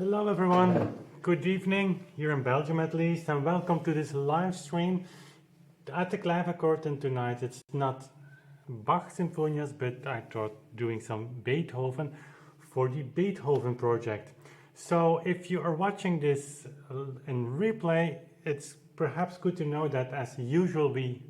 Hello everyone, good evening, here in Belgium at least, and welcome to this live stream at the clavichord. And tonight it's not Bach symphonias, but I thought doing some Beethoven for the Beethoven project. So if you are watching this in replay, it's perhaps good to know that as usual we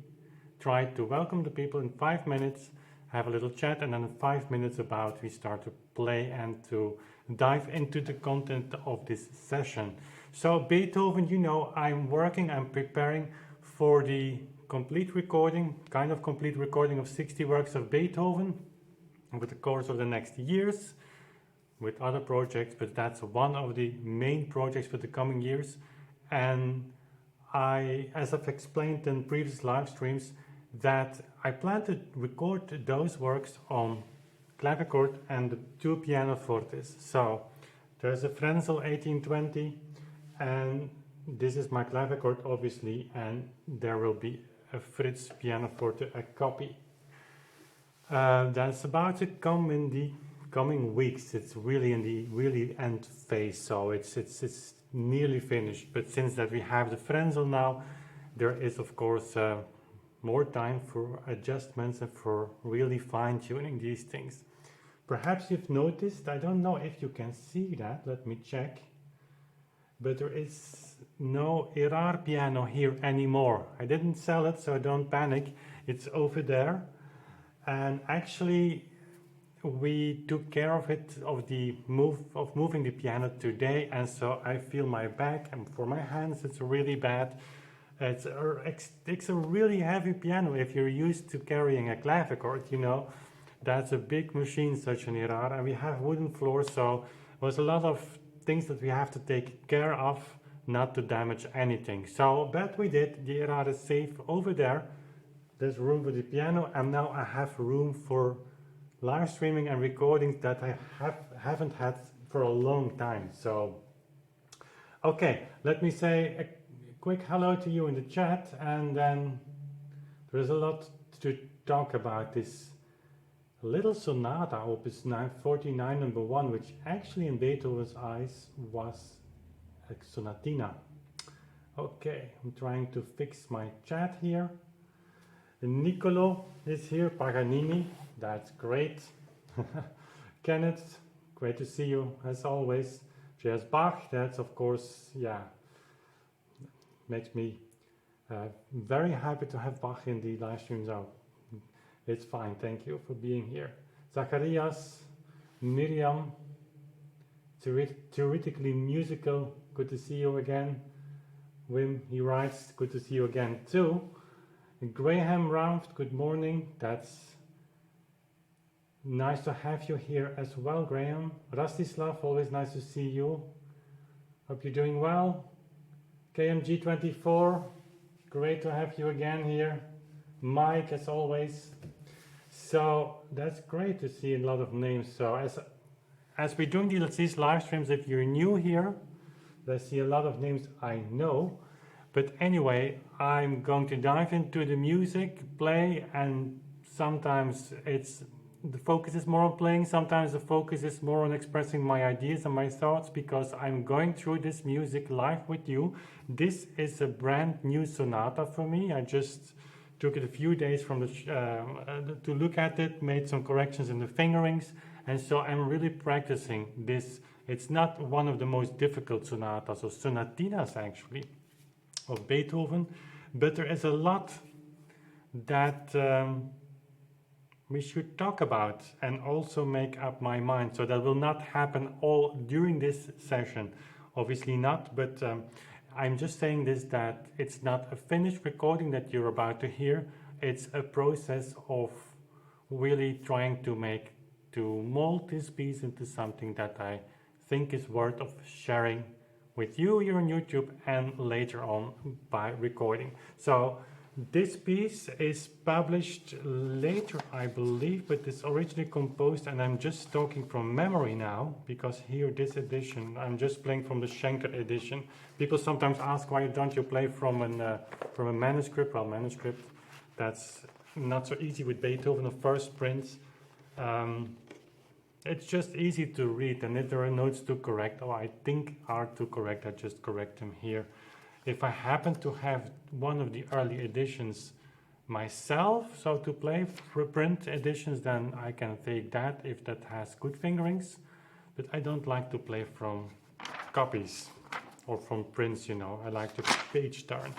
try to welcome the people in 5 minutes, have a little chat, and then in 5 minutes about we start to play and to dive into the content of this session. So Beethoven, you know, I'm preparing for the complete recording, kind of complete recording of 60 works of Beethoven over the course of the next years with other projects, but that's one of the main projects for the coming years. And as I've explained in previous live streams, that I plan to record those works on clavichord and the two pianofortes. So there's a Frenzel 1820, and this is my clavichord obviously, and there will be a Fritz pianoforte, a copy. That's about to come in the coming weeks. It's really in the end phase, so it's nearly finished. But since that we have the Frenzel now, there is of course more time for adjustments and for really fine-tuning these things. Perhaps you've noticed, I don't know if you can see that, let me check, but there is no Erard piano here anymore. I didn't sell it, so don't panic, it's over there. And actually we took care of it, of moving the piano today, and so I feel my back, and for my hands it's really bad. It's a really heavy piano. If you're used to carrying a clavichord, you know, that's a big machine, such an Erard, and we have wooden floors, so there's a lot of things that we have to take care of not to damage anything. So, but we did. The Erard is safe over there. There's room for the piano, and now I have room for live streaming and recordings that I haven't had for a long time. So, okay, let me say a quick hello to you in the chat, and then there's a lot to talk about this little sonata, opus 49 number 1, which actually in Beethoven's eyes was a sonatina. Okay, I'm trying to fix my chat here. Nicolo is here, Paganini, that's great. Kenneth, great to see you as always. J.S.Bach, that's of course, yeah, makes me very happy to have Bach in the live streams out. It's fine, thank you for being here. Zacharias, Miriam, theoretically musical, good to see you again. Wim, he writes, good to see you again too. Graham Raft, good morning, that's nice to have you here as well, Graham. Rastislav, always nice to see you. Hope you're doing well. KMG24, great to have you again here. Mike, as always. So that's great to see a lot of names. So as we're doing these live streams, if you're new here, I see a lot of names I know. But anyway, I'm going to dive into the music, play, and sometimes the focus is more on playing, sometimes the focus is more on expressing my ideas and my thoughts, because I'm going through this music live with you. This is a brand new sonata for me. I just took it a few days from to look at it, made some corrections in the fingerings, and so I'm really practicing this. It's not one of the most difficult sonatas or sonatinas actually of Beethoven, but there is a lot that we should talk about and also make up my mind. So that will not happen all during this session, obviously not, but I'm just saying this, that it's not a finished recording that you're about to hear. It's a process of really trying to mold this piece into something that I think is worth of sharing with you here on YouTube and later on by recording. So this piece is published later, I believe, but it's originally composed, and I'm just talking from memory now, because here this edition, I'm just playing from the Schenker edition. People sometimes ask, why don't you play from a manuscript? Well, manuscript, that's not so easy with Beethoven, the first prints. it's just easy to read, and if there are notes to correct, or I think are to correct, I just correct them here. If I happen to have one of the early editions myself, so to play for print editions, then I can take that if that has good fingerings, but I don't like to play from copies or from prints, you know, I like to page turn.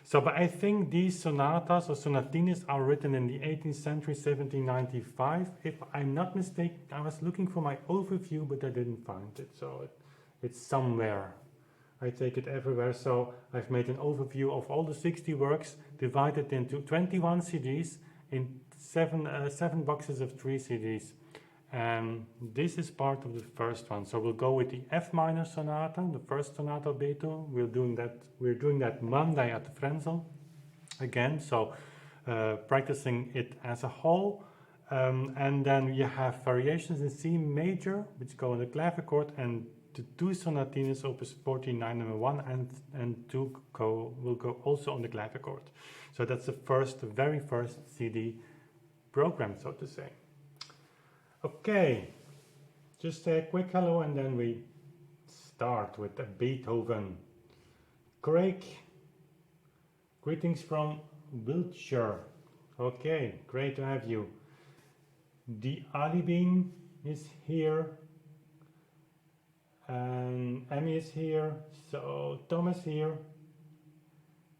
So, but I think these sonatas or sonatines are written in the 18th century, 1795. If I'm not mistaken, I was looking for my overview, but I didn't find it. So it's somewhere. I take it everywhere. So I've made an overview of all the 60 works, divided into 21 CDs in seven boxes of 3 CDs. And this is part of the first one. So we'll go with the F minor sonata, the first sonata of Beethoven. We're doing that Monday at the Frenzel again. So practicing it as a whole. And then you have variations in C major, which go on the clavichord, and the 2 sonatines, opus 49, number 1 and 2 will go also on the clavichord. So that's the very first CD program, so to say. Okay, just a quick hello and then we start with the Beethoven. Craig, greetings from Wiltshire. Okay, great to have you. The Ali Bean is here. And Emmy is here. So Tom is here.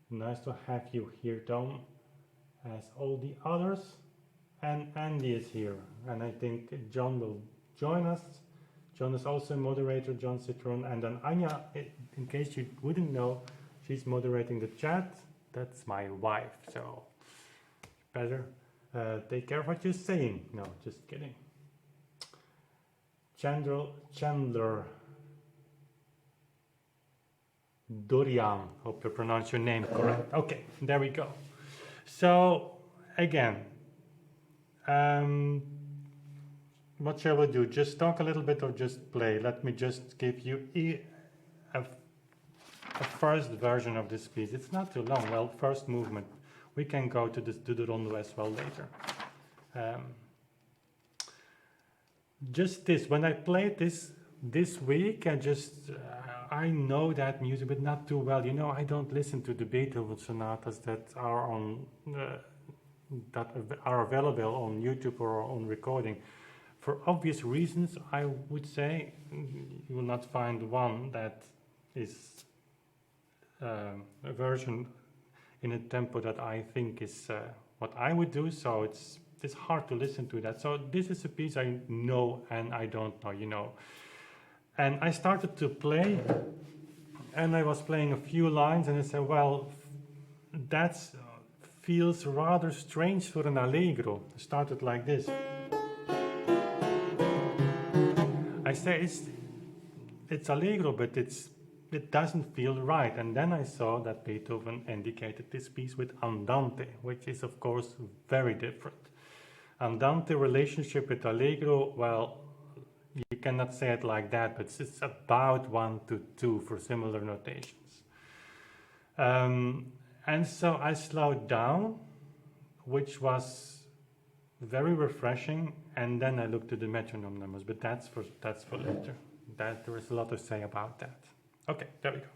Nice to have you here, Tom, as all the others. And Andy is here, and I think John will join us. John is also a moderator, John Citron, and then Anya, in case you wouldn't know, she's moderating the chat. That's my wife, so better take care of what you're saying. No, just kidding. Chandler Dorian, hope you pronounce your name correct. Okay, there we go. So again, what shall we do? Just talk a little bit or just play? Let me just give you a first version of this piece. It's not too long. Well, first movement. We can go to the rondo as well later. Just this. When I played this week, I know that music, but not too well. You know, I don't listen to the Beethoven sonatas that are on. That are available on YouTube or on recording. For obvious reasons, I would say you will not find one that is a version in a tempo that I think is what I would do, so it's hard to listen to that. So this is a piece I know and I don't know, you know. And I started to play, and I was playing a few lines, and I said, well, that's feels rather strange for an allegro. It started like this. I say it's allegro, but it doesn't feel right. And then I saw that Beethoven indicated this piece with andante, which is of course very different. Andante relationship with allegro, well, you cannot say it like that, but it's about 1 to 2 for similar notations. And so I slowed down, which was very refreshing, and then I looked at the metronome numbers, but that's for later. There is a lot to say about that. Okay, there we go.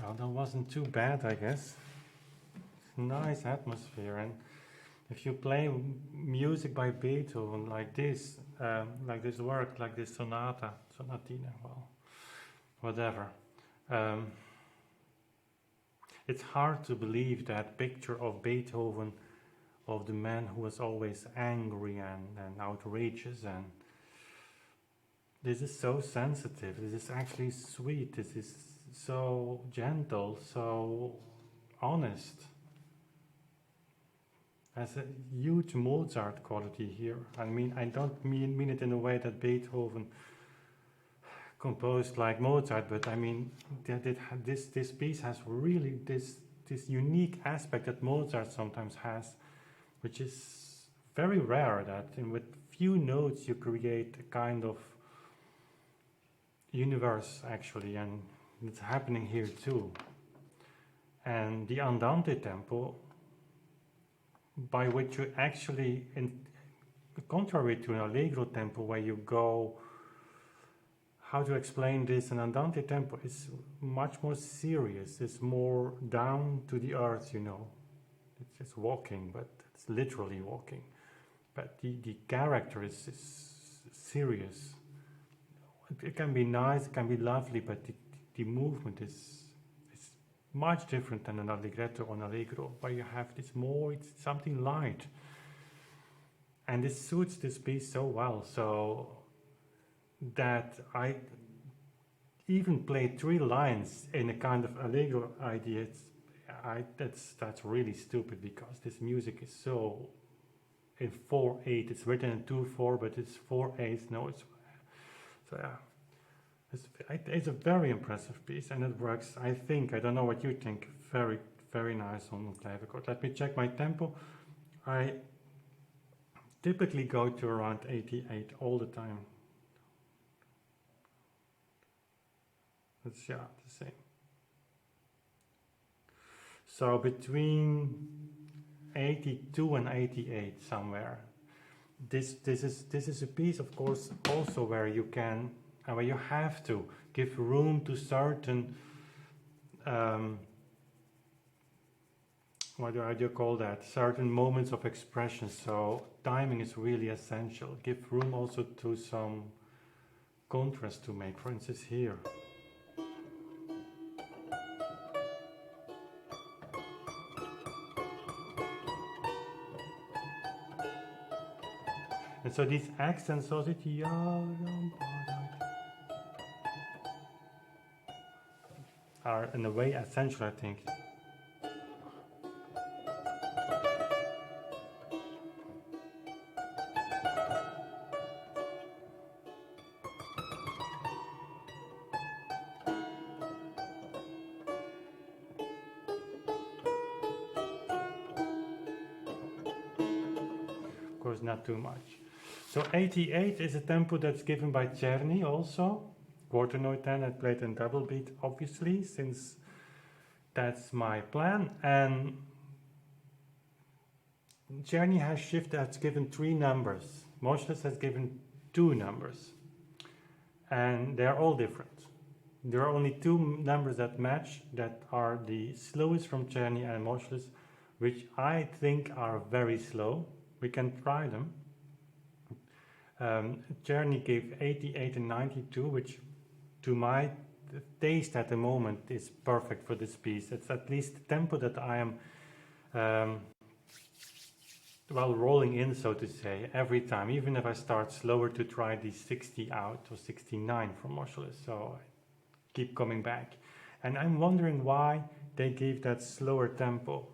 Well, that wasn't too bad, I guess. Nice atmosphere, and if you play music by Beethoven like this work, like this sonata, sonatina, well, whatever. Um, it's hard to believe that picture of Beethoven, of the man who was always angry and outrageous, and this is so sensitive, this is actually sweet, this is so gentle, so honest. Has a huge Mozart quality here. I mean, I don't mean it in a way that Beethoven composed like Mozart, but I mean that this piece has really this unique aspect that Mozart sometimes has, which is very rare. That with few notes you create a kind of universe actually, and it's happening here too. And the andante tempo, by which you actually, contrary to an allegro tempo where you go, how to explain this, an andante tempo is much more serious, it's more down to the earth, it's just walking, but it's literally walking, but the character is serious. It can be nice, it can be lovely, but the movement is much different than an allegretto or an allegro, where you have this more, it's something light. And this suits this piece so well, so that I even played 3 lines in a kind of allegro idea. That's really stupid, because this music is so in 4/8. It's written in 2/4, but it's 4/8 notes. So yeah. It's a very impressive piece, and it works, I think, I don't know what you think, very, very nice on clavichord. Let me check my tempo. I typically go to around 88 all the time. It's, the same. So between 82 and 88 somewhere. This is a piece, of course, also where you can, where you have to give room to certain, what do you call that? Certain moments of expression. So timing is really essential. Give room also to some contrast to make. For instance, here. And so these accents also are in a way essential, I think. Of course, not too much. So 88 is a tempo that's given by Czerny also. Quarter note 10, I played in double beat, obviously, since that's my plan. And Czerny has given 3 numbers. Moschles has given 2 numbers. And they're all different. There are only 2 numbers that match, that are the slowest from Czerny and Moschles, which I think are very slow. We can try them. Czerny gave 88 and 92, which to my taste at the moment is perfect for this piece. It's at least the tempo that I am rolling in, so to say, every time, even if I start slower, to try the 60 out or 69 from Moschles. So I keep coming back. And I'm wondering why they gave that slower tempo.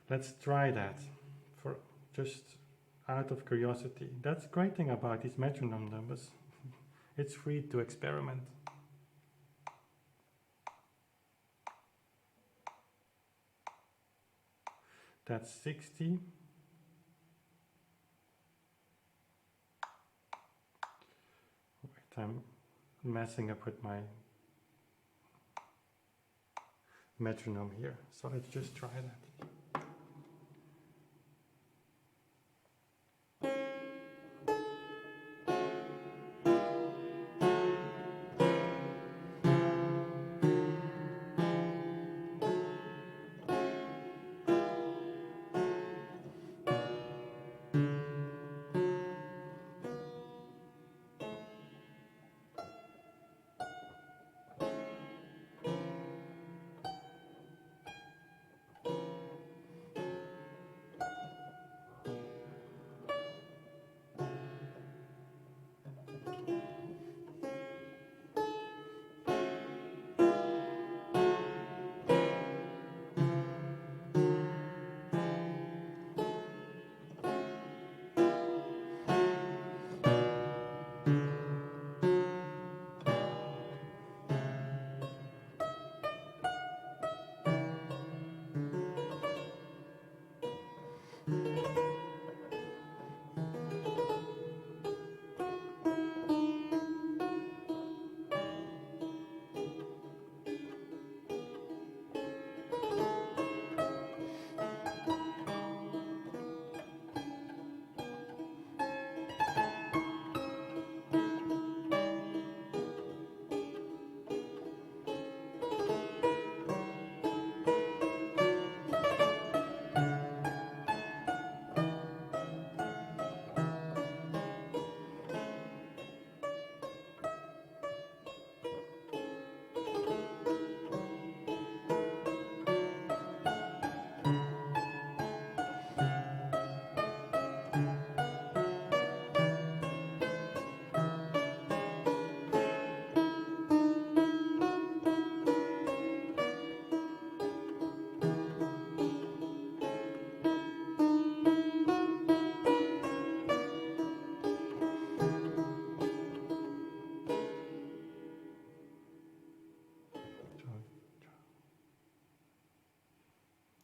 Let's try that for just out of curiosity. That's the great thing about these metronome numbers. It's free to experiment. That's 60. Wait, I'm messing up with my metronome here. So let's just try that.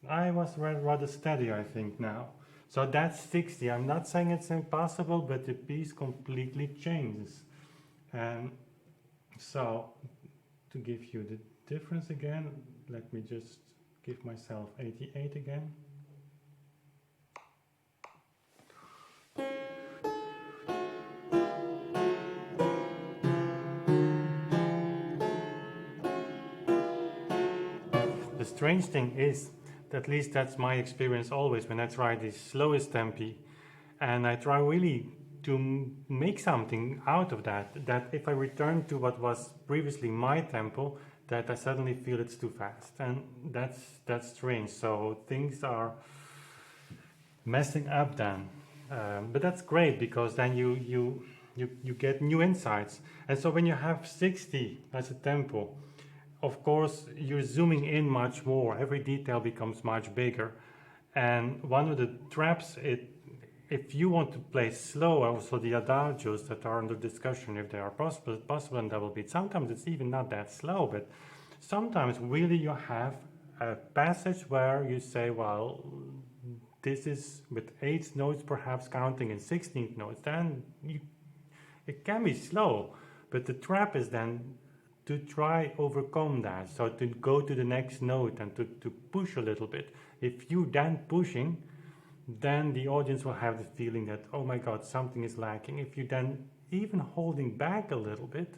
I was rather steady, I think, now. So that's 60. I'm not saying it's impossible, but the piece completely changes. And so, to give you the difference again, let me just give myself 88 again. The strange thing is, at least that's my experience always when I try the slowest tempi, and I try really to make something out of that, that if I return to what was previously my tempo, that I suddenly feel it's too fast, and that's strange. So things are messing up then, but that's great because then you get new insights. And so when you have 60 as a tempo, of course you're zooming in much more. Every detail becomes much bigger, and one of the traps if you want to play slow, also the adagios that are under discussion, if they are possible and double beat, sometimes it's even not that slow, but sometimes really you have a passage where you say, well, this is with 8 notes perhaps counting in 16th notes, then it can be slow, but the trap is then to try overcome that, so to go to the next note and to push a little bit. If you then pushing, then the audience will have the feeling that, oh my god, something is lacking. If you then even holding back a little bit,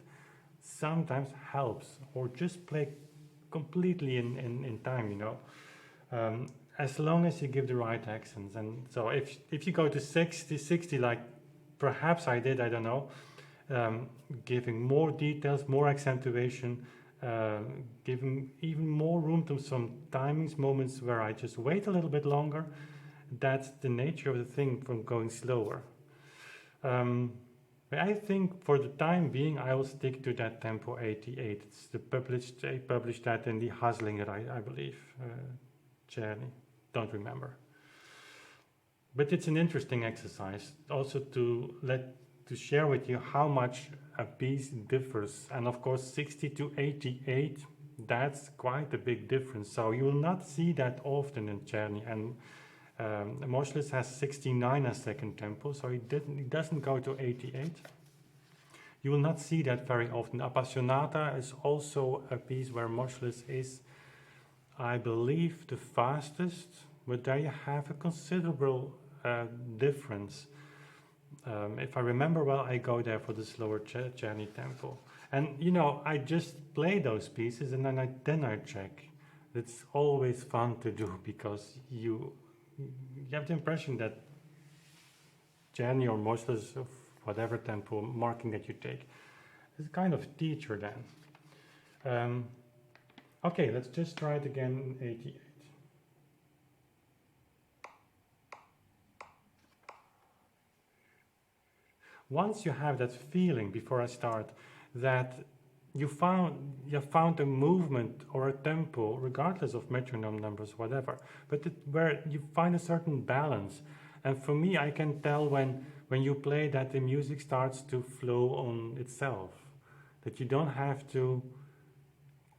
sometimes helps, or just play completely in time, you know, as long as you give the right accents. And so if you go to 60 like perhaps I did, I don't know, giving more details, more accentuation, giving even more room to some timings, moments where I just wait a little bit longer. That's the nature of the thing from going slower. But I think for the time being, I will stick to that tempo 88. It's they published that in the Haslinger, I believe, Czerny, don't remember. But it's an interesting exercise also to share with you how much a piece differs. And of course, 60 to 88, that's quite a big difference. So you will not see that often in Czerny. And Moscheles has 69 as second tempo, so it doesn't go to 88. You will not see that very often. Appassionata is also a piece where Moscheles is, I believe, the fastest, but there you have a considerable difference. If I remember well, I go there for the slower Czerny tempo. And you know, I just play those pieces and then I check. It's always fun to do because you have the impression that Czerny or Moscheles, of whatever tempo marking that you take, is a kind of teacher then. Okay, let's just try it again in 88. Once you have that feeling, before I start, that you found a movement or a tempo, regardless of metronome numbers, whatever, but where you find a certain balance. And for me, I can tell when you play that the music starts to flow on itself, that you don't have to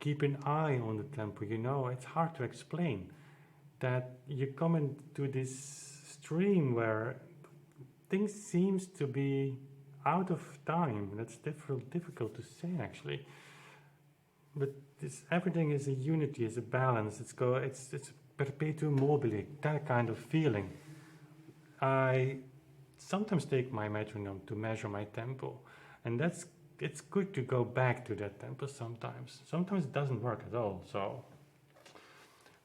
keep an eye on the tempo. You know, it's hard to explain, that you come into this stream where things seems to be out of time. That's difficult to say actually. But everything is a unity, is a balance. It's perpetuum mobile, that kind of feeling. I sometimes take my metronome to measure my tempo, and it's good to go back to that tempo sometimes. Sometimes it doesn't work at all, so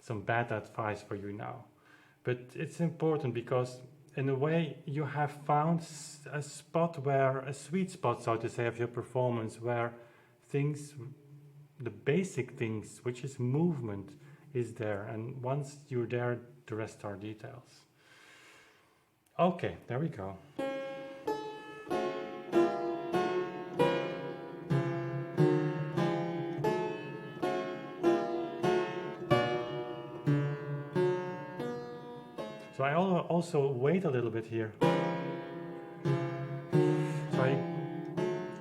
some bad advice for you now. But it's important because in a way you have found a spot where, a sweet spot, so to say, of your performance, where things, the basic things, which is movement, is there. And once you're there, the rest are details. Okay, there we go. So I also wait a little bit here. So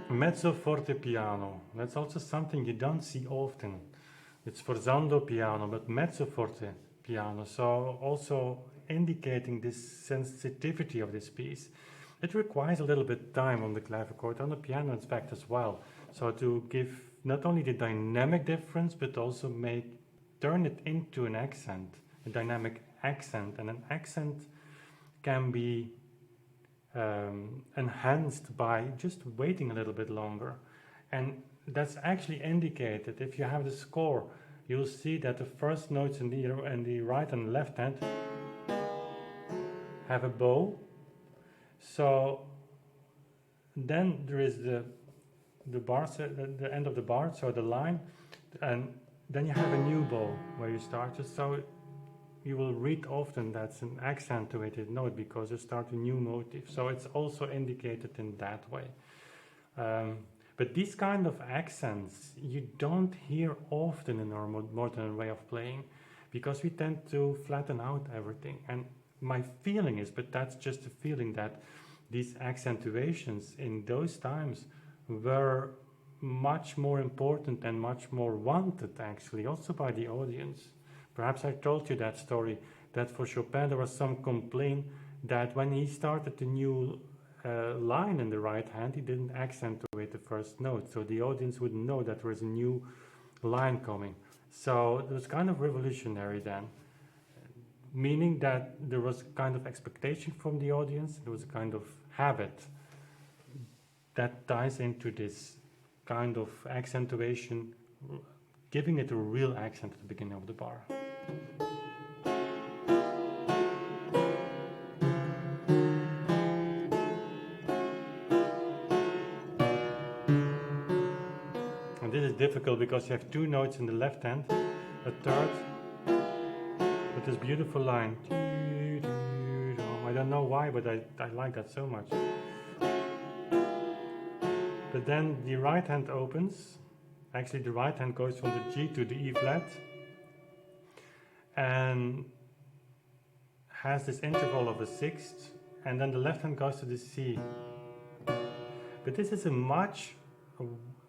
mezzo forte piano. That's also something you don't see often. It's forzando piano, but mezzo forte piano. So also indicating this sensitivity of this piece. It requires a little bit time on the clavichord, on the piano in fact as well. So to give not only the dynamic difference, but also turn it into an accent, a dynamic accent. And an accent can be enhanced by just waiting a little bit longer. And that's actually indicated. If you have the score, you'll see that the first notes in the right and left hand have a bow. So then there is the bar, the end of the bar, so the line, and then you have a new bow where you started. So you will read often that's an accentuated note because you start a new motif. So it's also indicated in that way. But these kind of accents you don't hear often in our modern way of playing, because we tend to flatten out everything. And my feeling is, but that's just a feeling, that these accentuations in those times were much more important and much more wanted, actually, also by the audience. Perhaps I told you that story, that for Chopin there was some complaint that when he started the new line in the right hand, he didn't accentuate the first note, so the audience wouldn't know that there is a new line coming. So it was kind of revolutionary then, meaning that there was kind of expectation from the audience, there was a kind of habit that ties into this kind of accentuation, giving it a real accent at the beginning of the bar. And this is difficult because you have two notes in the left hand, a third, with this beautiful line. I don't know why, but I like that so much. But then the right hand opens. Actually, the right hand goes from the G to the E flat and has this interval of a sixth, and then the left hand goes to the C. But this is a much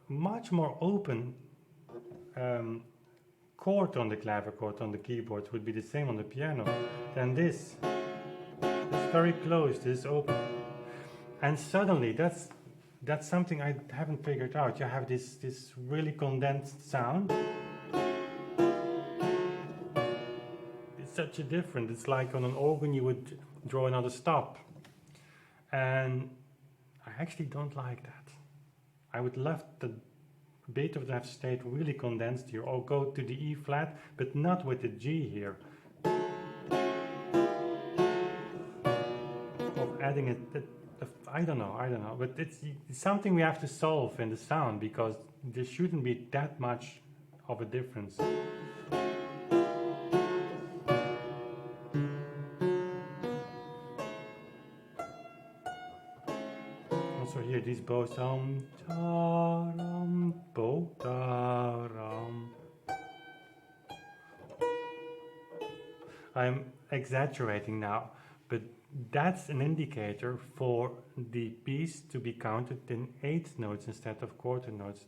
more open chord on the clavichord, on the keyboard, would be the same on the piano, than this. It's very closed, it's open. And suddenly, that's something I haven't figured out. You have this really condensed sound. It's such a difference. It's like on an organ you would draw another stop. And I actually don't like that. I would love the Beethoven to have stayed really condensed here, or go to the E flat, but not with the G here. Of adding it. I don't know, but it's something we have to solve in the sound, because there shouldn't be that much of a difference. Also here these bows, bow, I'm exaggerating now, but that's an indicator for the piece to be counted in eighth notes instead of quarter notes.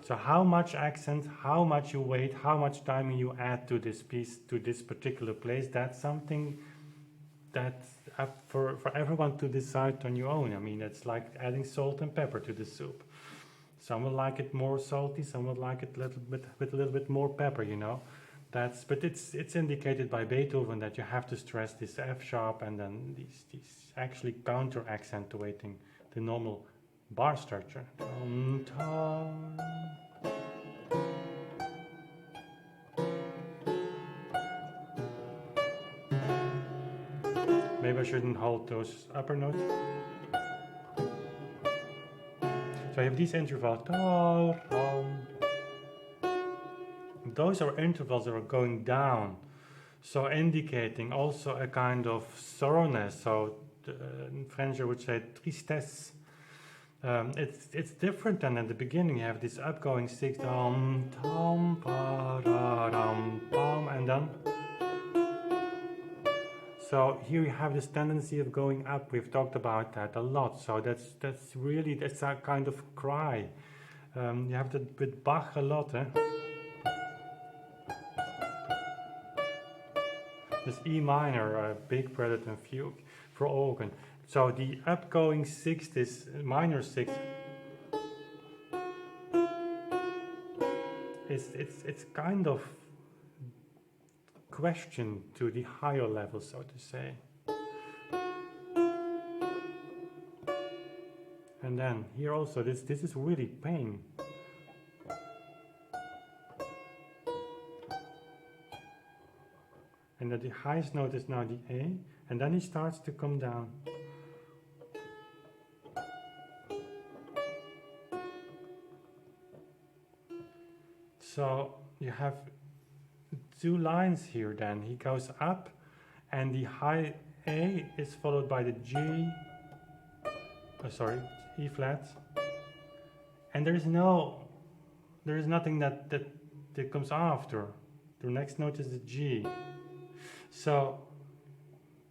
So how much accent, how much you wait, how much time you add to this piece, to this particular place, that's something that's up for everyone to decide on your own. I mean, it's like adding salt and pepper to the soup. Some will like it more salty, some will like it with a little bit more pepper, you know. But it's indicated by Beethoven that you have to stress this F sharp and then these actually counter accentuating the normal bar structure. Maybe I shouldn't hold those upper notes. So I have these intervals. Those are intervals that are going down, so indicating also a kind of sorrowness. So in French I would say tristesse. It's different than at the beginning. You have this upgoing sixth, and then. So here you have this tendency of going up. We've talked about that a lot. So that's a kind of cry. You have that with Bach a lot, eh? This E minor, big prelude and fugue for organ. So the upgoing sixth, this minor sixth, it's kind of question to the higher level, so to say. And then here also, this is really pain. And that the highest note is now the A, and then he starts to come down. So you have two lines here then. He goes up, and the high A is followed by the G, E flat. And there is nothing that comes after. The next note is the G. So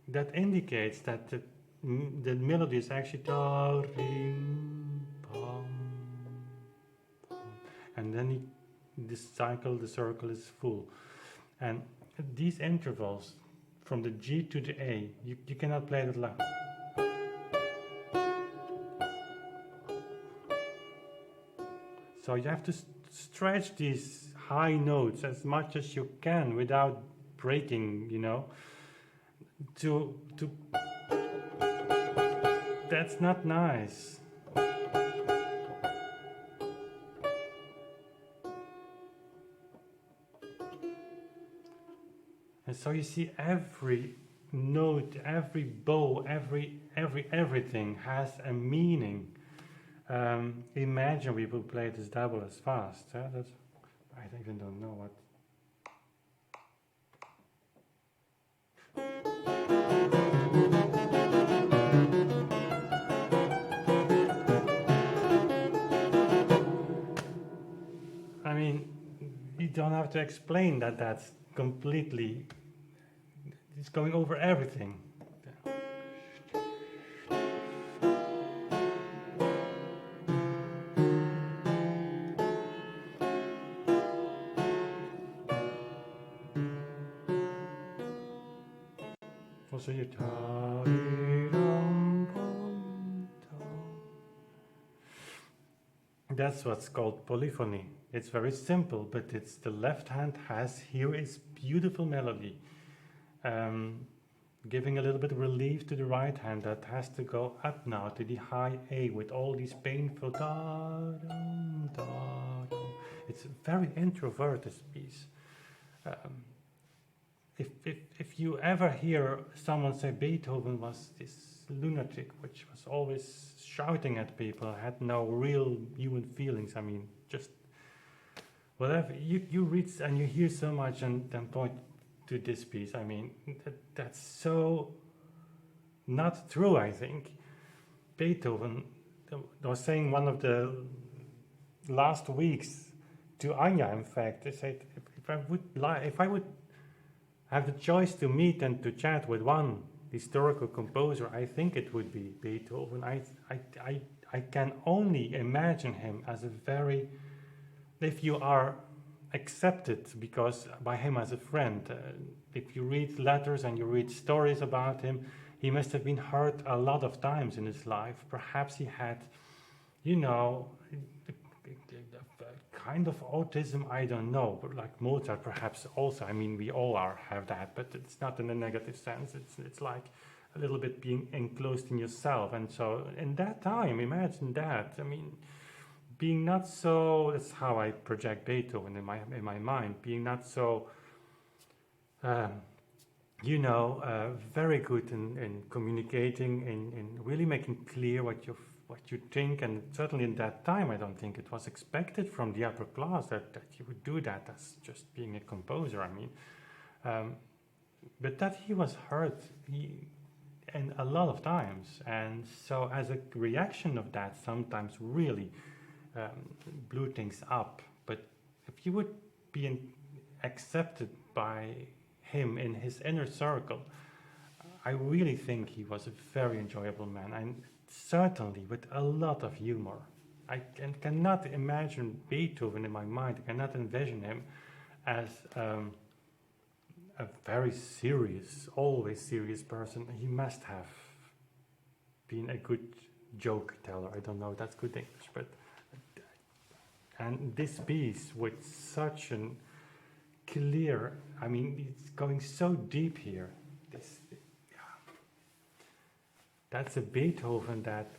that indicates that the melody is actually da, ring, pam, pam. And then the circle is full. And these intervals from the G to the A, you cannot play it loud. So you have to stretch these high notes as much as you can without breaking, you know. That's not nice. And so you see every note, every bow, everything has a meaning. Imagine we would play this double as fast. I even don't know what. I mean, you don't have to explain that that's completely, it's going over everything. Also you that's what's called polyphony. It's very simple, but it's the left hand has here is beautiful melody, giving a little bit of relief to the right hand that has to go up now to the high A with all these painful da-dum, da-dum. It's very introverted, this piece. If you ever hear someone say Beethoven was this lunatic, which was always shouting at people, had no real human feelings, I mean, just whatever, you read and you hear so much and then point to this piece, I mean, that's so not true, I think. Beethoven, I was saying one of the last weeks to Anya, in fact, they said, if I would have the choice to meet and to chat with one historical composer, I think it would be Beethoven. I can only imagine him as a very, if you are accepted because by him as a friend, if you read letters and you read stories about him, he must have been hurt a lot of times in his life. Perhaps he had, you know, kind of autism, I don't know, but like Mozart perhaps also. I mean, we all have that, but it's not in a negative sense. It's like a little bit being enclosed in yourself. And so in that time, imagine that. I mean, being not so, that's how I project Beethoven in my mind, being not so, very good in communicating, in really making clear what you think, and certainly in that time I don't think it was expected from the upper class that you would do that as just being a composer, I mean. But that he was hurt and a lot of times, and so as a reaction of that sometimes really blew things up. But if you would be accepted by him in his inner circle, I really think he was a very enjoyable man, and certainly with a lot of humor. cannot imagine Beethoven in my mind. I cannot envision him as a very serious, always serious person. He must have been a good joke teller. I don't know if that's good English, but and this piece with such an clear, I mean, it's going so deep here. That's a Beethoven that,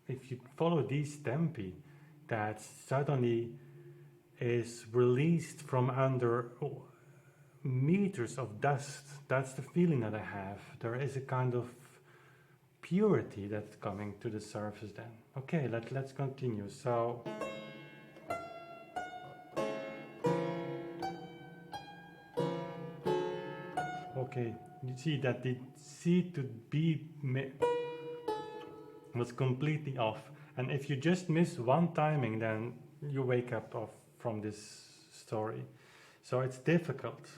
if you follow these tempi, that suddenly is released from under meters of dust. That's the feeling that I have. There is a kind of purity that's coming to the surface then. Okay, let's continue. So okay, you see that the C to B was completely off, and if you just miss one timing, then you wake up from this story. So it's difficult.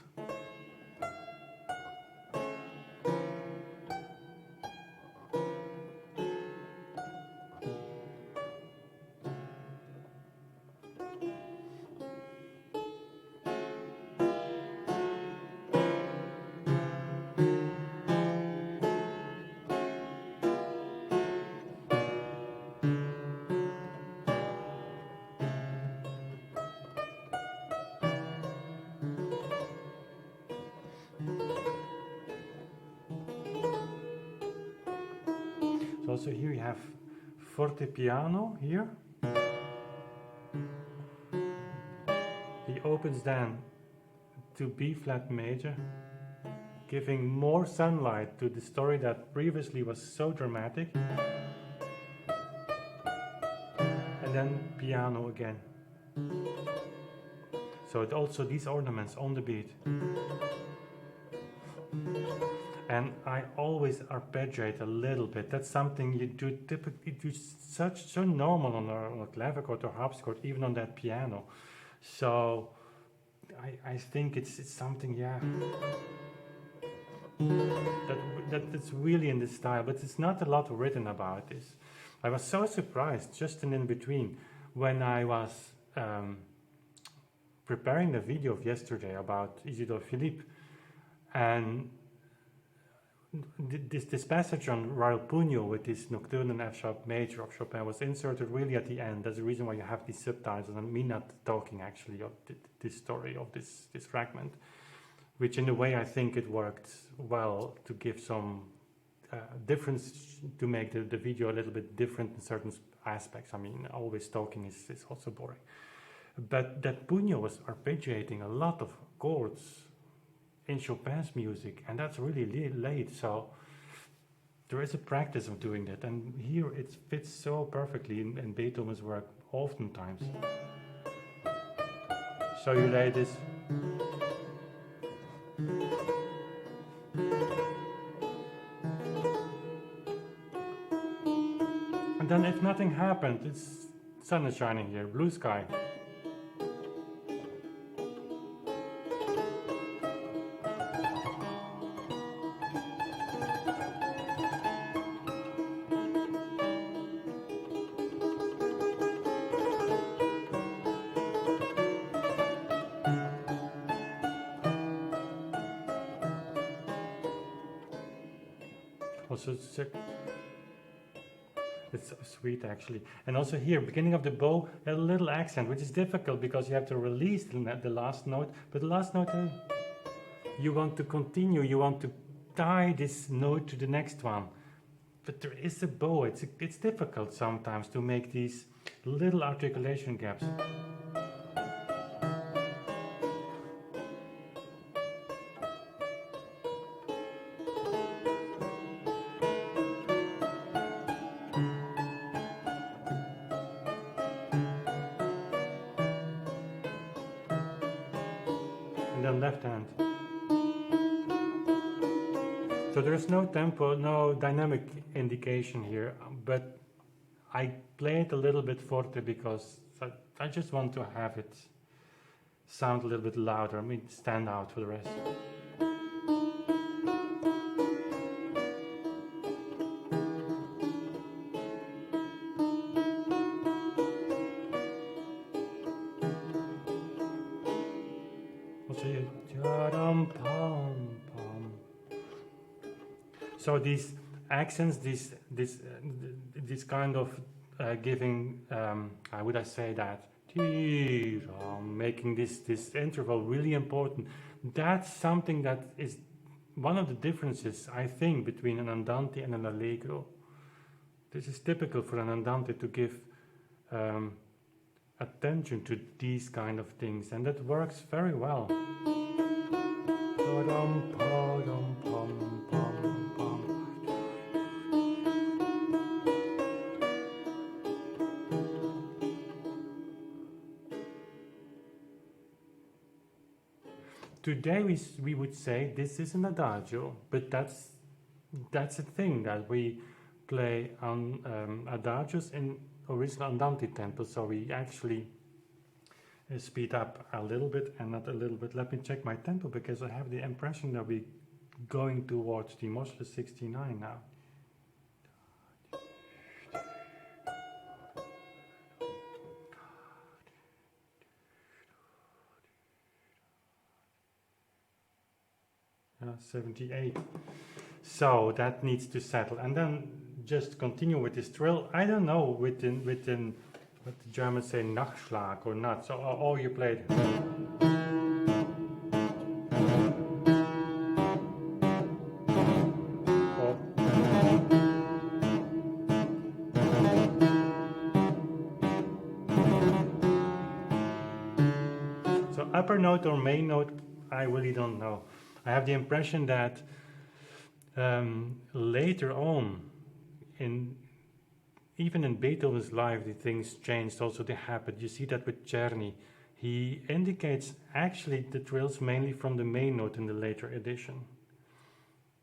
So also here you have forte piano here. He opens then to B flat major, giving more sunlight to the story that previously was so dramatic. And then piano again. So it also these ornaments on the beat. And I always arpeggiate a little bit. That's something you do typically, so normal on a clavichord or harpsichord, even on that piano. So I think it's something, yeah, that's really in the style, but it's not a lot written about this. I was so surprised just in between when I was preparing the video of yesterday about Isidore Philippe, and this passage on Royal Pugno with this Nocturne in F sharp major of Chopin was inserted really at the end. That's the reason why you have these subtitles and me not talking actually of this story of this fragment, which in a way I think it worked well to give some difference, to make the video a little bit different in certain aspects. I mean, always talking is also boring. But that Pugno was arpeggiating a lot of chords in Chopin's music, and that's really late, so there is a practice of doing that, and here it fits so perfectly in Beethoven's work oftentimes. So you lay this, and then if nothing happened, it's sun is shining here, blue sky. Also, it's so sweet actually. And also here, beginning of the bow, a little accent, which is difficult because you have to release the last note. But the last note, you want to continue, you want to tie this note to the next one. But there is a bow. It's difficult sometimes to make these little articulation gaps. Then left hand. So there's no tempo, no dynamic indication here, but I play it a little bit forte because I just want to have it sound a little bit louder, I mean stand out for the rest. So these accents, this kind of giving, how would I say that? Making this interval really important. That's something that is one of the differences, I think, between an andante and an allegro. This is typical for an andante to give attention to these kind of things, and that works very well. Today we would say this is an adagio, but that's a thing that we play on adagios in original andante tempo, so we actually speed up a little bit and not a little bit. Let me check my tempo because I have the impression that we're going towards the modulus 69 now. Yeah, 78. So that needs to settle, and then just continue with this trill. I don't know within what the Germans say, Nachschlag or not. So oh, you played. Oh. So upper note or main note, I really don't know. I have the impression that later on, even in Beethoven's life, the things changed. Also, they happened. You see that with Czerny. He indicates actually the trills mainly from the main note in the later edition.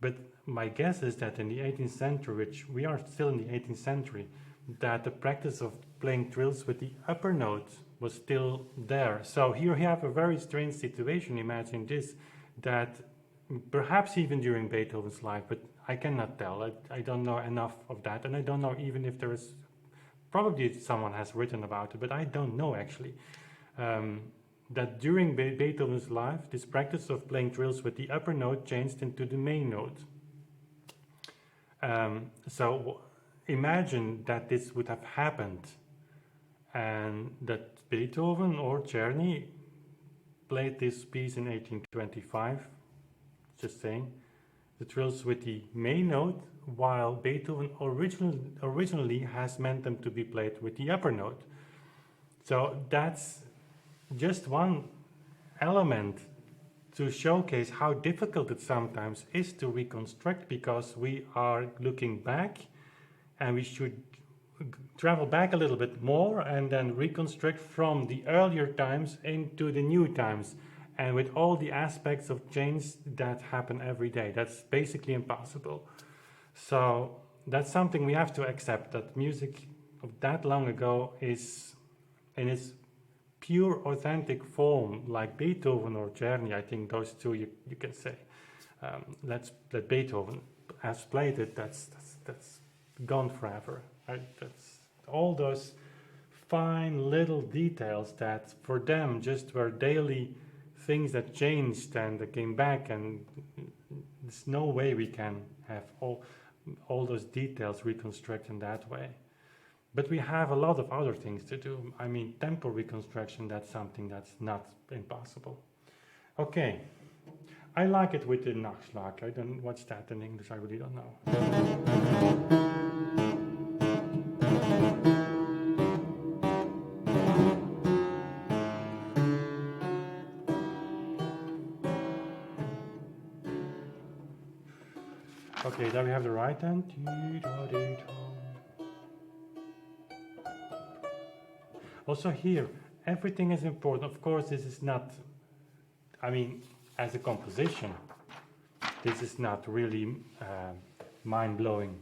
But my guess is that in the 18th century, which we are still in the 18th century, that the practice of playing trills with the upper note was still there. So here you have a very strange situation. Imagine this, that perhaps even during Beethoven's life, but I cannot tell. I don't know enough of that, and I don't know even if there is, probably someone has written about it, but I don't know actually. That during Beethoven's life, this practice of playing trills with the upper note changed into the main note. So imagine that this would have happened and that Beethoven or Czerny played this piece in 1825, just saying, the trills with the main note, while Beethoven originally has meant them to be played with the upper note. So that's just one element to showcase how difficult it sometimes is to reconstruct, because we are looking back and we should travel back a little bit more and then reconstruct from the earlier times into the new times, and with all the aspects of change that happen every day. That's basically impossible. So that's something we have to accept, that music of that long ago is in its pure authentic form, like Beethoven or Czerny. I think those two you can say. Let Beethoven has played it. That's gone forever. That's all those fine little details that for them just were daily things that changed and that came back, and there's no way we can have all those details reconstruct in that way. But we have a lot of other things to do. I mean, tempo reconstruction, that's something that's not impossible. Okay, I like it with the Nachschlag. I don't, what's that in English? I really don't know. Okay, there we have the right hand. Also here, everything is important. Of course, this is not, I mean, as a composition, this is not really mind-blowing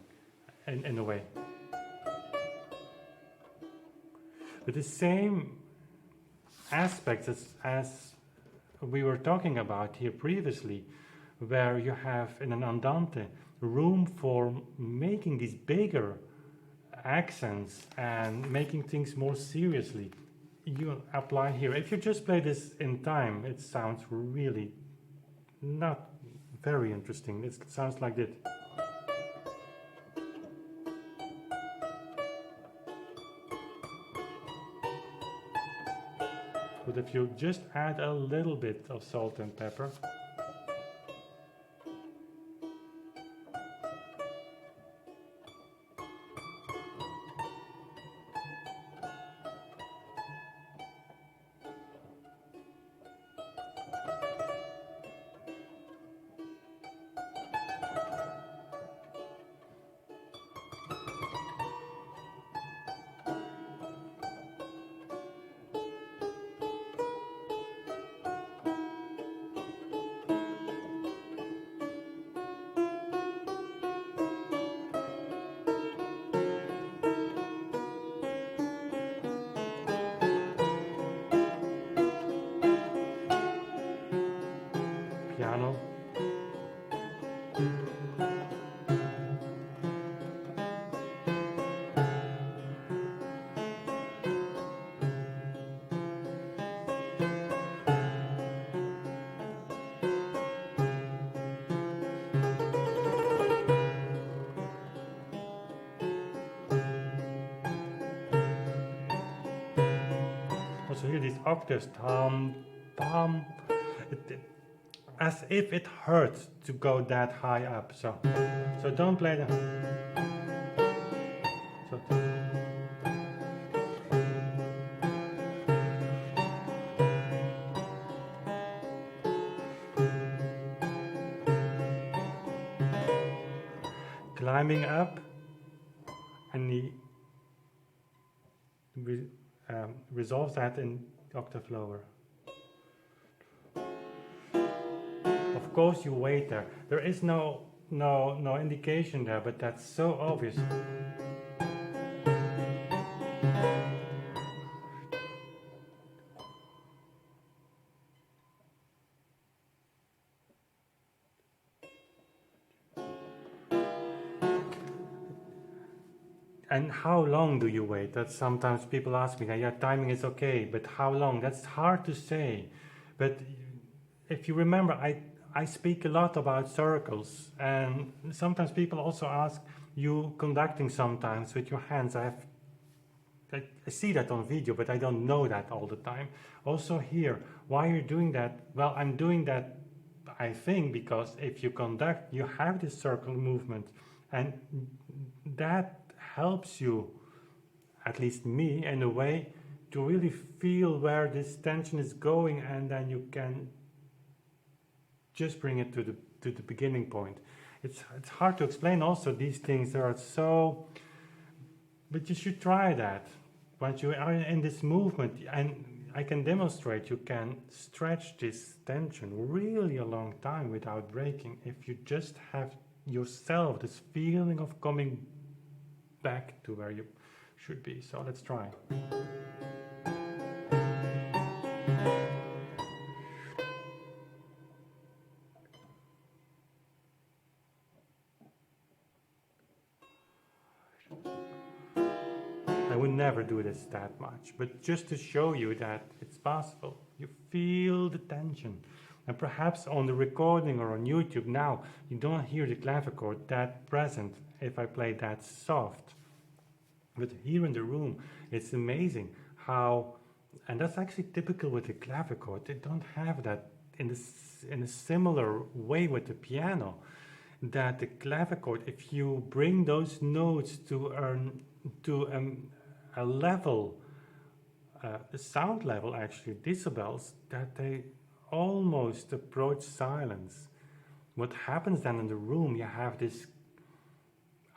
in a way. But the same aspects as we were talking about here previously, where you have in an andante room for making these bigger accents and making things more seriously. you apply here. If you just play this in time, it sounds really not very interesting. It sounds like this. But if you just add a little bit of salt and pepper, piano. Also here these octaves, tam, tam, as if it hurts to go that high up. So don't play that. So, climbing up, and he resolves that in octave lower. Of course you wait there. There is no indication there, but that's so obvious. And how long do you wait? That's sometimes people ask me that, yeah, timing is okay, but how long? That's hard to say. But if you remember, I speak a lot about circles, and sometimes people also ask you conducting sometimes with your hands. I see that on video, but I don't know that all the time. Also here, why you're doing that? Well, I'm doing that, I think, because if you conduct, you have this circle movement, and that helps you, at least me in a way, to really feel where this tension is going, and then you can just bring it to the beginning point. It's hard to explain also these things. They are so, but you should try that. Once you are in this movement, and I can demonstrate, you can stretch this tension really a long time without breaking if you just have yourself this feeling of coming back to where you should be. So let's try. I would never do this that much, but just to show you that it's possible. You feel the tension. And perhaps on the recording or on YouTube now, you don't hear the clavichord that present if I play that soft. But here in the room, it's amazing how, and that's actually typical with the clavichord. They don't have that in a similar way with the piano. That the clavichord, if you bring those notes to a level, a sound level actually, decibels, that they almost approach silence. What happens then in the room, you have this,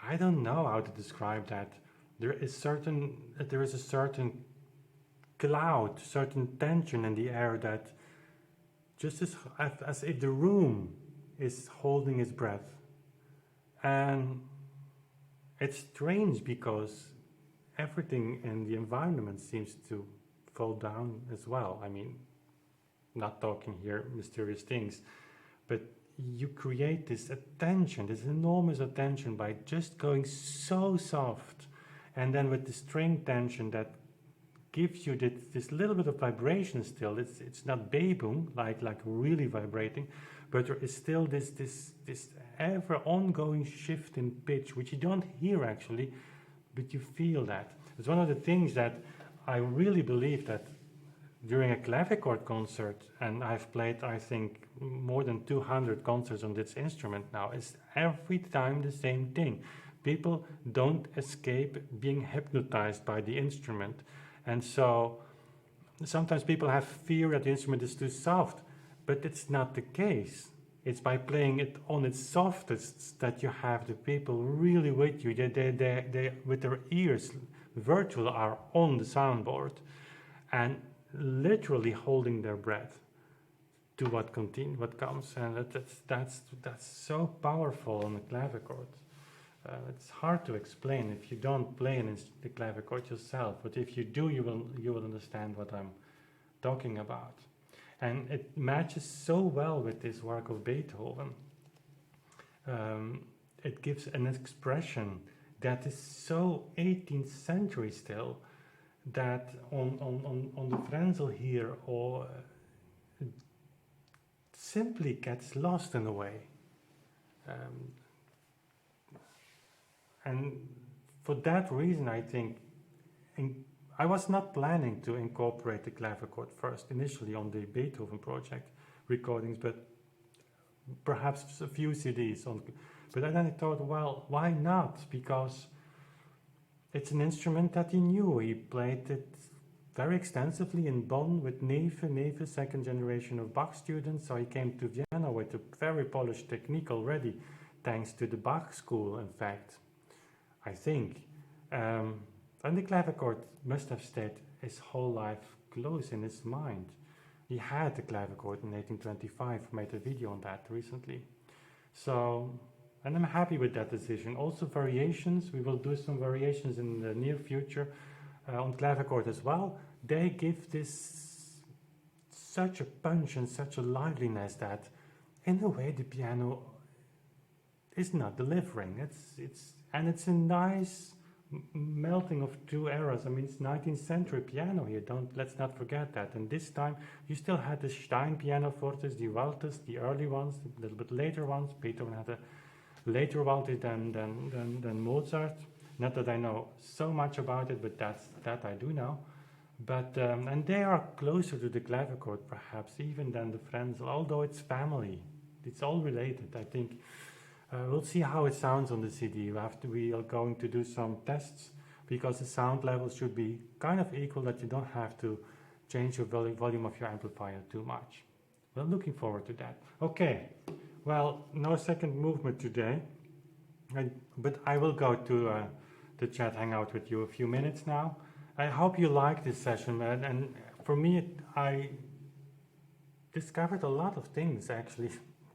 I don't know how to describe that. There is a certain cloud, certain tension in the air that just as if the room is holding its breath. And it's strange because everything in the environment seems to fall down as well. I mean, not talking here mysterious things, but you create this attention, this enormous attention by just going so soft, and then with the string tension that gives you this little bit of vibration still. It's not Bebung, like really vibrating, but there is still this ever ongoing shift in pitch, which you don't hear actually, but you feel that. It's one of the things that I really believe that during a clavichord concert, and I've played, I think, more than 200 concerts on this instrument now, is every time the same thing. People don't escape being hypnotized by the instrument. And so sometimes people have fear that the instrument is too soft, but it's not the case. It's by playing it on its softest that you have the people really with you. They with their ears virtually are on the soundboard and literally holding their breath to what comes, and that's so powerful on the clavichord. It's hard to explain if you don't play the clavichord yourself, but if you do, you will understand what I'm talking about. And it matches so well with this work of Beethoven. It gives an expression that is so 18th century still, that on the Frenzel here, or simply gets lost in a way. And for that reason, I think, I was not planning to incorporate the clavichord first, initially on the Beethoven project recordings, but perhaps a few CDs. But then I thought, well, why not? Because it's an instrument that he knew. He played it very extensively in Bonn with Neve, second generation of Bach students. So he came to Vienna with a very polished technique already, thanks to the Bach school, in fact, I think. And the clavichord must have stayed his whole life close in his mind. He had the clavichord in 1825, made a video on that recently. So, and I'm happy with that decision. Also variations, we will do some variations in the near future on clavichord as well. They give this such a punch and such a liveliness that in a way the piano is not delivering. It's a nice melting of two eras. I mean, it's 19th century piano here. Let's not forget that. And this time you still had the Stein pianofortes, the Walters, the early ones, a little bit later ones. Beethoven had a later Walter than Mozart. Not that I know so much about it, but that I do know. But and they are closer to the clavichord perhaps even than the Frenzel, although it's family. It's all related, I think. We'll see how it sounds on the CD. We are going to do some tests because the sound levels should be kind of equal, that you don't have to change your volume of your amplifier too much. Well, looking forward to that. Okay, well, no second movement today, but I will go to the chat hangout with you a few minutes now. I hope you like this session, man. And for me, I discovered a lot of things actually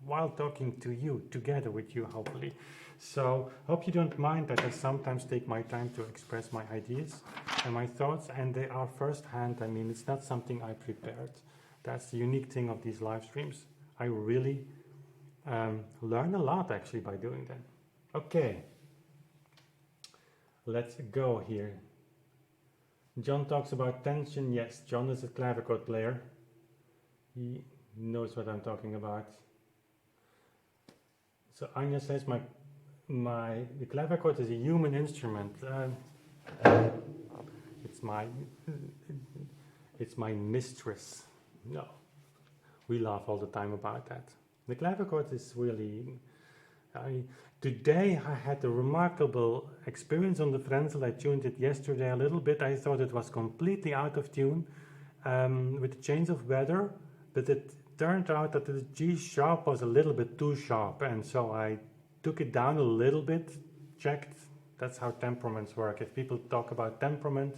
while talking to you, together with you, hopefully. So, hope you don't mind that I sometimes take my time to express my ideas and my thoughts, and they are first-hand. I mean, it's not something I prepared. That's the unique thing of these live streams. I really learn a lot, actually, by doing that. Okay. Let's go here. John talks about tension. Yes, John is a clavichord player. He knows what I'm talking about. So Anya says the clavichord is a human instrument. It's my mistress. No, we laugh all the time about that. The clavichord is really. Today I had a remarkable experience on the Frenzel. I tuned it yesterday a little bit. I thought it was completely out of tune with the change of weather, but it turned out that the G sharp was a little bit too sharp, and so I took it down a little bit, checked. That's how temperaments work. If people talk about temperament,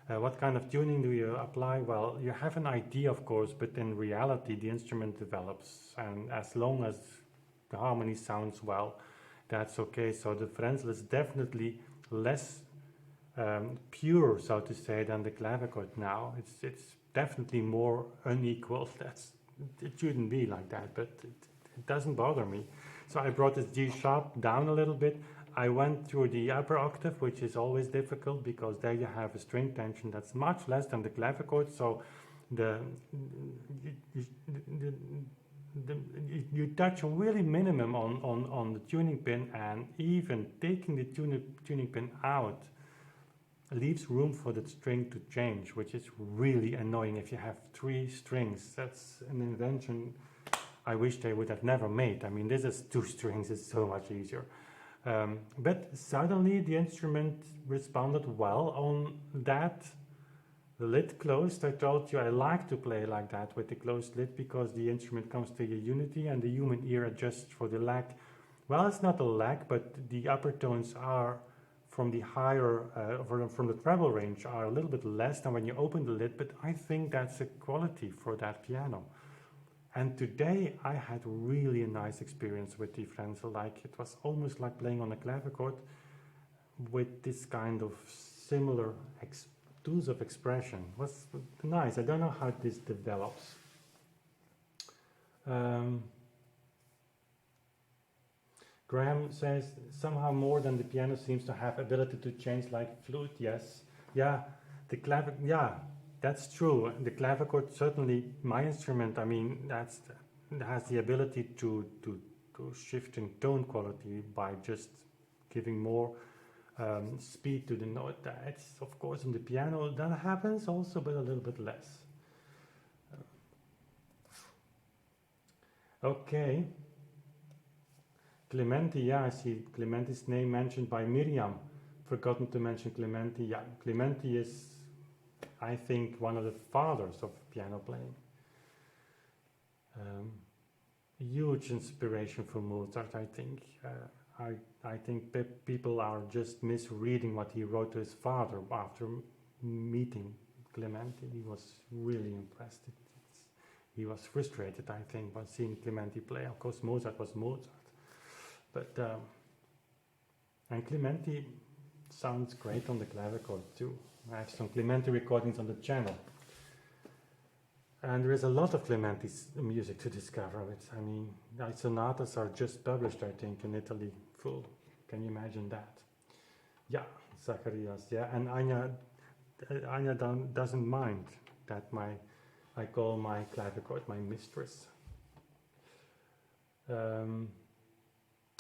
what kind of tuning do you apply? Well, you have an idea, of course, but in reality the instrument develops, and as long as the harmony sounds well, that's okay. So the Frenzel is definitely less pure, so to say, than the clavichord now. It's definitely more unequal. It shouldn't be like that, but it doesn't bother me. So I brought this G sharp down a little bit. I went through the upper octave, which is always difficult because there you have a string tension that's much less than the clavichord. So the, the, the you touch a really minimum on the tuning pin, and even taking the tuning pin out leaves room for the string to change, which is really annoying if you have 3 strings. That's an invention I wish they would have never made. I mean, this is 2 strings, it's so much easier. But suddenly the instrument responded well on that. The lid closed. I told you I like to play like that with the closed lid because the instrument comes to a unity and the human ear adjusts for the lag. Well, it's not a lag, but the upper tones are from the higher, from the treble range are a little bit less than when you open the lid, but I think that's a quality for that piano. And today I had really a nice experience with the Frenzel. Like, it was almost like playing on a clavichord with this kind of similar tools of expression. It was nice. I don't know how this develops. Graham says, somehow more than the piano seems to have ability to change like flute. Yes. Yeah, yeah, that's true. The clavichord, certainly my instrument, I mean, has the ability to shift in tone quality by just giving more speed to the note. That's, of course, in the piano that happens also, but a little bit less. Okay. Clementi, yeah, I see Clementi's name mentioned by Miriam. Forgotten to mention Clementi. Yeah, Clementi is, I think, one of the fathers of piano playing. Huge inspiration for Mozart, I think. I think people are just misreading what he wrote to his father after meeting Clementi. He was really impressed. He was frustrated, I think, by seeing Clementi play. Of course, Mozart was Mozart. But, and Clementi sounds great on the clavichord too. I have some Clementi recordings on the channel. And there is a lot of Clementi's music to discover. I mean, the sonatas are just published, I think, in Italy, full. Can you imagine that? Yeah, Zacharias, yeah. And Anya doesn't mind that I call my clavichord my mistress.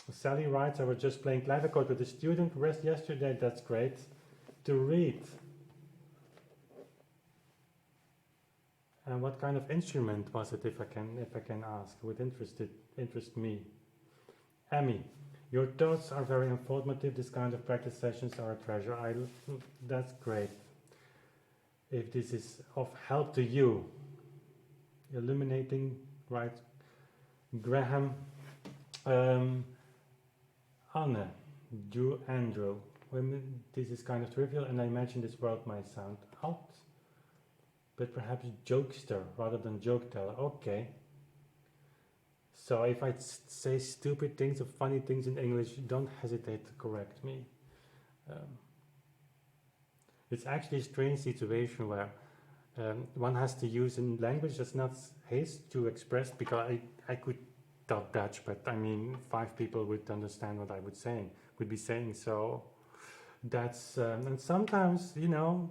Sally writes, I was just playing clavichord with a student yesterday. That's great. To read. And what kind of instrument was it, if I can ask? Would interest me. Emmy, your thoughts are very informative. This kind of practice sessions are a treasure. That's great. If this is of help to you, illuminating, right? Graham, Anne, Andrew. This is kind of trivial, and I imagine this world might sound odd, but perhaps jokester rather than joke teller. Okay. So if I say stupid things or funny things in English, don't hesitate to correct me. It's actually a strange situation where one has to use a language that's not his to express, because I could talk Dutch, but I mean 5 people would understand what I would be saying. So that's and sometimes, you know,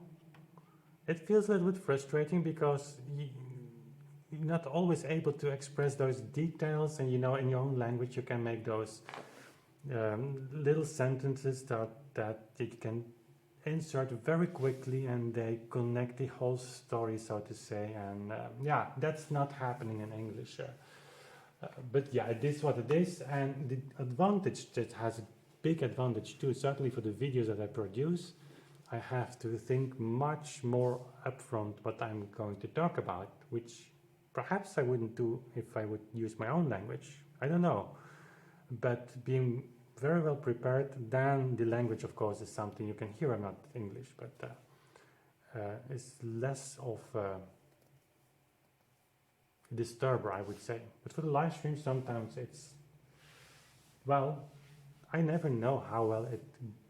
it feels a little bit frustrating because you're not always able to express those details, and you know, in your own language you can make those little sentences that you can insert very quickly, and they connect the whole story, so to say. And yeah, that's not happening in English. But yeah, it is what it is, and the advantage, that has a big advantage too, certainly for the videos that I produce. I have to think much more upfront what I'm going to talk about, which perhaps I wouldn't do if I would use my own language. I don't know. But being very well prepared, then the language, of course, is something you can hear. I'm not English, but it's less of a disturber, I would say. But for the live stream, sometimes it's, well, I never know how well it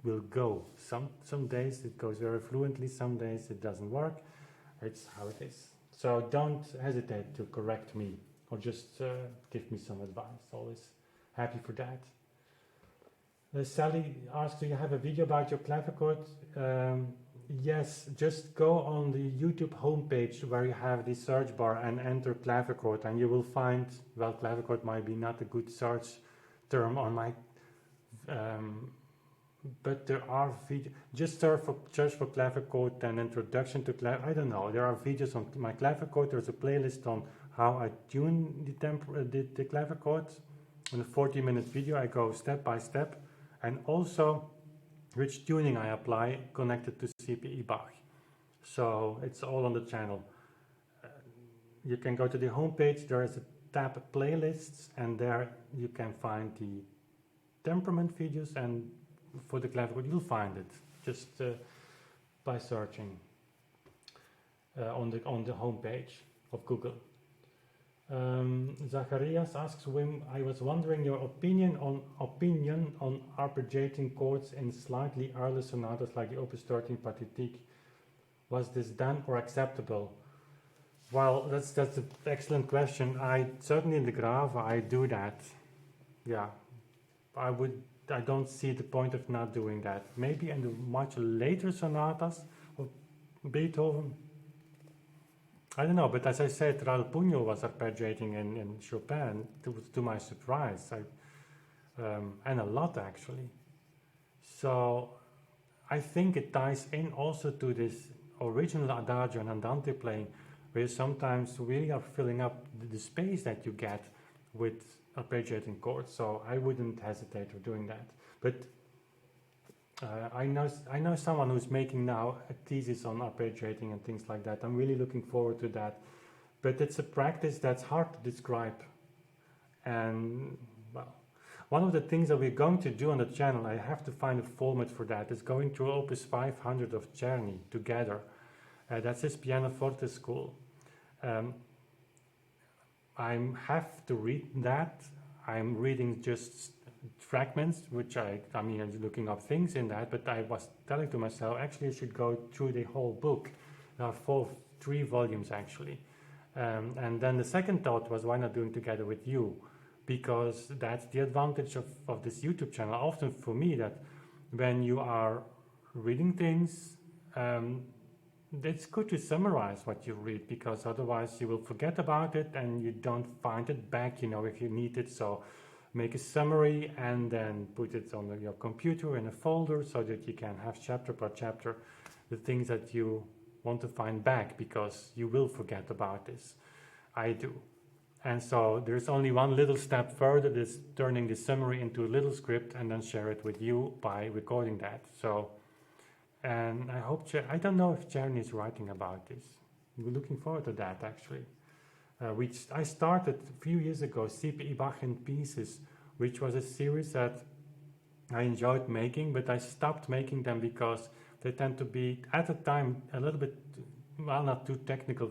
will go. Some days it goes very fluently, some days it doesn't work. It's how it is. So don't hesitate to correct me, or just give me some advice. Always happy for that. Sally asks, do you have a video about your clavichord? Yes, just go on the YouTube homepage where you have the search bar and enter clavichord, and you will find, well, clavichord might be not a good search term on my, but there are videos, just search for clavichord and introduction to I don't know, there are videos on my clavichord. There's a playlist on how I tune the clavichord. In a 40-minute video I go step by step, and also which tuning I apply connected to J.S.Bach. So it's all on the channel. You can go to the homepage, there is a tab playlists, and there you can find the temperament videos, and for the clavichord you'll find it just by searching on the homepage of Google. Zacharias asks, Wim, I was wondering your opinion on arpeggiating chords in slightly early sonatas like the Opus 13 Pathétique. Was this done or acceptable? Well, that's an excellent question. I certainly in the Grave I do that. Yeah, I don't see the point of not doing that. Maybe in the much later sonatas of Beethoven, I don't know, but as I said, Raul Puño was arpeggiating in Chopin, to my surprise, and a lot actually. So I think it ties in also to this original adagio and andante playing, where sometimes really are filling up the space that you get with arpeggiating chords. So I wouldn't hesitate for doing that. But I know someone who's making now a thesis on arpeggiating and things like that. I'm really looking forward to that. But it's a practice that's hard to describe. And well, one of the things that we're going to do on the channel, I have to find a format for that, is going through Opus 500 of Czerny together. That's his pianoforte school. I have to read that. I'm reading just fragments, which I mean, I'm looking up things in that, but I was telling to myself, actually I should go through the whole book. There are 3 volumes actually. And then the second thought was, why not doing together with you? Because that's the advantage of this YouTube channel. Often for me, that when you are reading things, it's good to summarize what you read, because otherwise you will forget about it and you don't find it back, if you need it. So make a summary and then put it on your computer in a folder so that you can have chapter per chapter the things that you want to find back, because you will forget about this. I do. And so there's only one little step further, this turning the summary into a little script and then share it with you by recording that. So, and I hope, I don't know if Czerny is writing about this. We're looking forward to that actually. I started a few years ago, J.S.Bach in Pieces, which was a series that I enjoyed making, but I stopped making them because they tend to be, at the time, a little bit, well, not too technical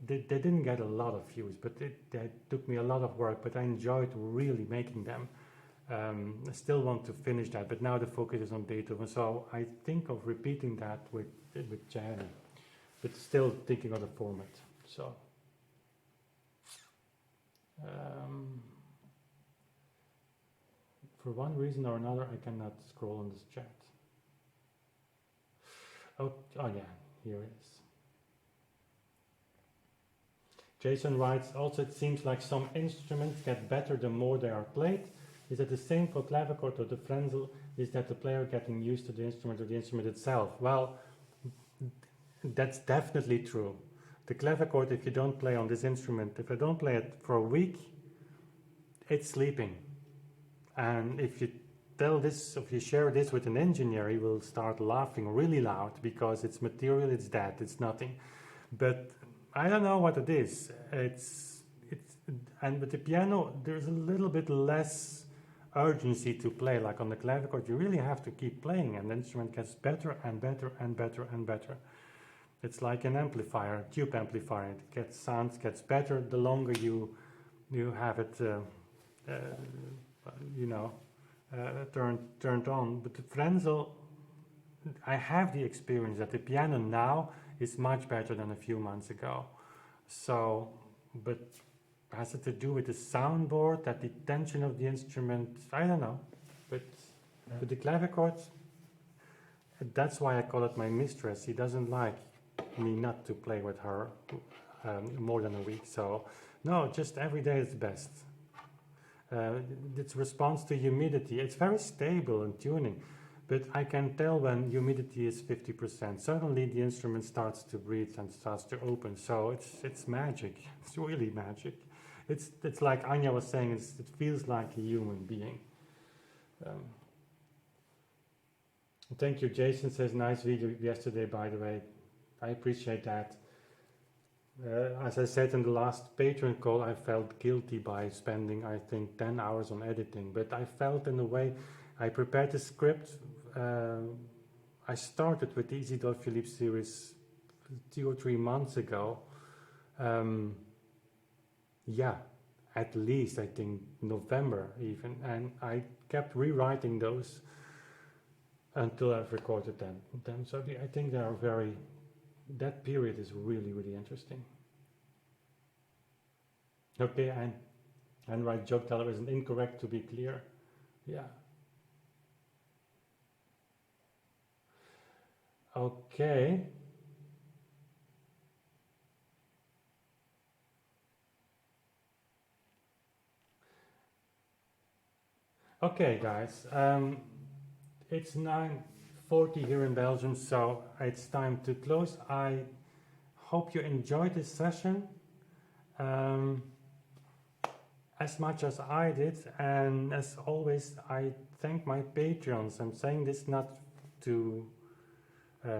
they didn't get a lot of views, but they took me a lot of work, but I enjoyed really making them. I still want to finish that, but now the focus is on Beethoven, so I think of repeating that with Czerny, but still thinking of the format. So for one reason or another, I cannot scroll on this chat. Oh yeah, here it is. Jason writes, also it seems like some instruments get better the more they are played. Is it the same for clavichord or the Frenzel? Is that the player getting used to the instrument or the instrument itself? Well, that's definitely true. The clavichord, if you don't play on this instrument, if I don't play it for a week, it's sleeping. And if you share this with an engineer, he will start laughing really loud because it's material, it's dead, it's nothing. But I don't know what it is. And with the piano, there's a little bit less urgency to play. Like on the clavichord, you really have to keep playing, and the instrument gets better and better and better and better. It's like an amplifier, tube amplifier. Sounds gets better the longer you have it, turned on. But the Frenzel, I have the experience that the piano now is much better than a few months ago. So, but has it to do with the soundboard, that the tension of the instrument? I don't know. But with the clavichords, that's why I call it my mistress. He doesn't like me not to play with her more than a week. So, no, just every day is best. Its response to humidity, it's very stable in tuning, but I can tell when humidity is 50%. Suddenly the instrument starts to breathe and starts to open. So it's magic. It's really magic. It's like Anya was saying, it feels like a human being. Thank you. Jason says, nice video yesterday, by the way. I appreciate that. As I said in the last Patreon call, I felt guilty by spending, I think, 10 hours on editing. But I felt in a way, I prepared the script. I started with the Isidore Philippe series 2 or 3 months ago. Yeah, at least, I think, November even. And I kept rewriting those until I've recorded them. So I think they are that period is really, really interesting. Okay, and right, joke teller isn't incorrect, to be clear. Yeah. Okay. Okay, guys. It's 9:40 here in Belgium, so it's time to close. I hope you enjoyed this session as much as I did, and as always, I thank my Patreons. I'm saying this not to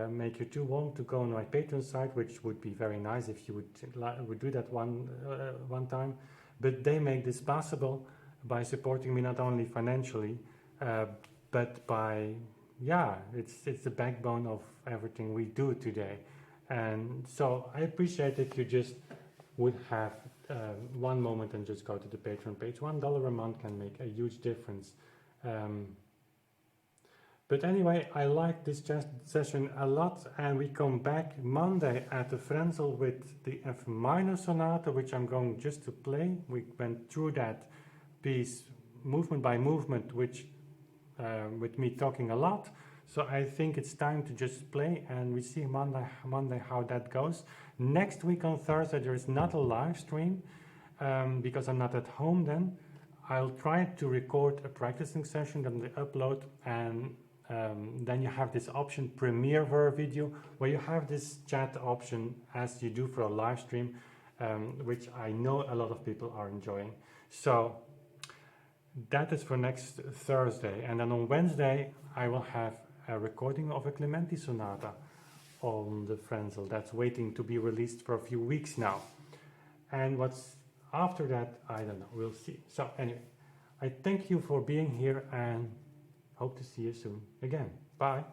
make you too warm to go on my Patreon site, which would be very nice if you would do that one time. But they make this possible by supporting me not only financially, but by it's the backbone of everything we do today. And so I appreciate if you just would have one moment and just go to the Patreon page. $1 a month can make a huge difference. But anyway, I like this session a lot, and we come back Monday at the Frenzel with the F minor sonata, which I'm going just to play. We went through that piece movement by movement, which with me talking a lot. So I think it's time to just play, and we see Monday how that goes. Next week on Thursday there is not a live stream because I'm not at home then. I'll try to record a practicing session that I upload, and then you have this option premiere ver video, where you have this chat option as you do for a live stream, which I know a lot of people are enjoying. So that is for next Thursday, and then on Wednesday I will have a recording of a Clementi sonata on the Frenzel that's waiting to be released for a few weeks now. And what's after that, I don't know, we'll see. So anyway, I thank you for being here and hope to see you soon again. Bye.